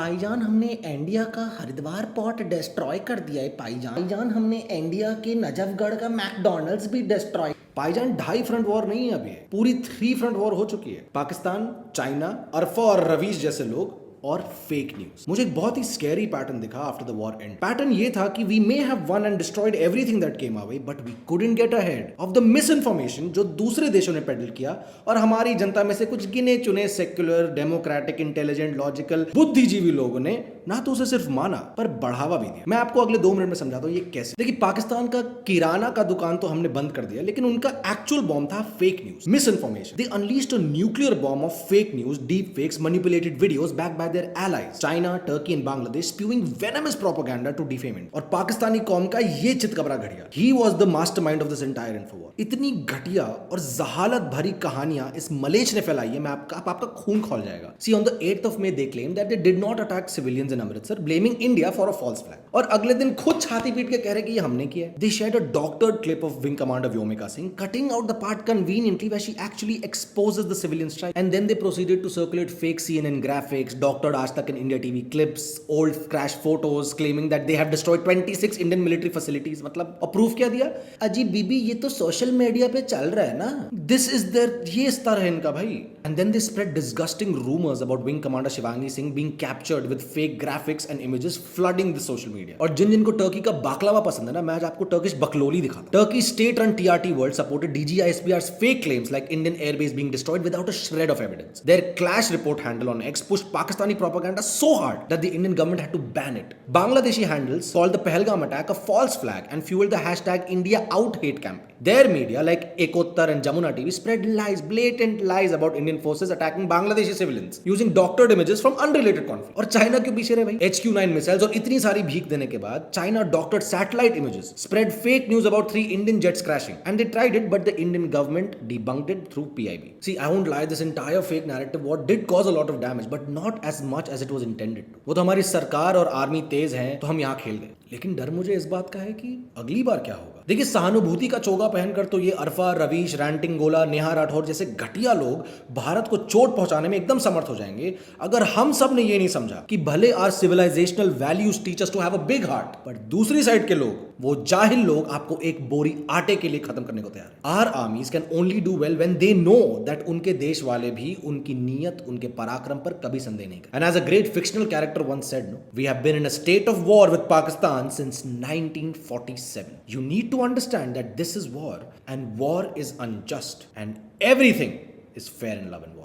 भाईजान हमने इंडिया का हरिद्वार पोर्ट डिस्ट्रॉय कर दिया है भाईजान हमने इंडिया के नजफगढ़ का मैकडोनल्ड्स भी डिस्ट्रॉय। भाईजान 2.5 फ्रंट वॉर नहीं है अभी, पूरी 3 फ्रंट वॉर हो चुकी है। पाकिस्तान, चाइना, अरफा और रवीश जैसे लोग और फेक न्यूज। मुझे एक बहुत ही स्कैरी पैटर्न दिखा after the war end. Pattern ये था कि we may have won and destroyed everything that came away, but we couldn't get ahead of the misinformation जो दूसरे देशों ने पेडल किया और हमारी जनता में से कुछ गिने चुने सेक्युलर, डेमोक्रेटिक, इंटेलिजेंट, लॉजिकल, बुद्धिजीवी लोगों ने ना तो उसे सिर्फ माना पर बढ़ावा भी दिया। मैं आपको अगले 2 मिनट में समझाता हूँ ये कैसे। देखिए, पाकिस्तान का किराना का दुकान तो हमने बंद कर दिया, लेकिन उनका एक्चुअल बॉम्ब था fake news, misinformation. They unleashed a nuclear bomb of fake news, deep fakes, manipulated videos backed by their allies China, Turkey and Bangladesh, spewing venomous propaganda to defame it. और पाकिस्तानी कौम का ये चितकबरा घटिया, he was the mastermind of this entire info war. इतनी घटिया और जहालत भरी कहानियां इस मलेच ने फैलाई है, मैं आपका खून खौल जाएगा। See on the 8th of May they claimed that they did not attack civilians in Amritsar, blaming India for a false flag. और अगले दिन खुद छाती पीट के कह रहे कि ये हमने किया है। They shared a doctored clip of Wing Commander Vyomika Singh cutting out the part conveniently where she actually exposes the civilian strike, and then they proceeded to circulate fake CNN graphics, doctored Aaj Tak and India TV clips, old crash photos claiming that they have destroyed 26 Indian military facilities. मतलब और proof क्या दिया? अजी बीबी ये तो social media पे चल रहा है ना, दिस इज देयर, ये स्तर है इनका भाई। And then they spread disgusting rumors about Wing Commander Shivangi Singh being captured with fake graphics and images flooding the social media. और जिनको टर्की का बाकलावा पसंद है ना, मैं आज आपको टर्किश बकलोली दिखाता हूं। Turkey state-run TRT World supported DGISPR's fake claims like Indian airbase being destroyed without a shred of evidence. Their clash report handle on X pushed Pakistani propaganda so hard that the Indian government had to ban it. Bangladeshi handles called the Pahalgam attack a false flag and fueled the hashtag India Out hate campaign. Their media like Ekottar and Jamuna TV spread lies, blatant lies about Indian forces attacking Bangladeshi civilians using doctored images from unrelated conflict. और China क्यों पीछे रहे भाई? HQ-9 missiles और इतनी सारी भीख देने के बाद China doctored satellite images, spread fake news about 3 Indian jets crashing, and they tried it, but the Indian government debunked it through PIB. See, I won't lie, this entire fake narrative war did cause a lot of damage, but not as much as it was intended to. वो तो हमारी सरकार और army तेज है तो हम यहाँ खेल गए, लेकिन डर मुझे इस बात का है कि अगली बार क्या होगा। देखिए, सहानुभूति का चोगा पहनकर तो ये अरफा, रवीश, रैंटिंग गोला, नेहा राठौर जैसे घटिया लोग भारत को चोट पहुंचाने में एकदम समर्थ हो जाएंगे अगर हम सब ने ये नहीं समझा कि भले our civilizational values teach us to have a big heart, पर दूसरी साइड के लोग, वो जाहिल लोग, आपको एक बोरी आटे के लिए खत्म करने को तैयार है। Our armies can only do well when they know that उनके देश वाले भी उनकी नीयत, उनके पराक्रम पर कभी संदेह नहीं करते। And as a great fictional character once said, no, we have been in a state of war with Pakistan since 1947. You need to understand that this is war, and war is unjust, and everything is fair in love and war.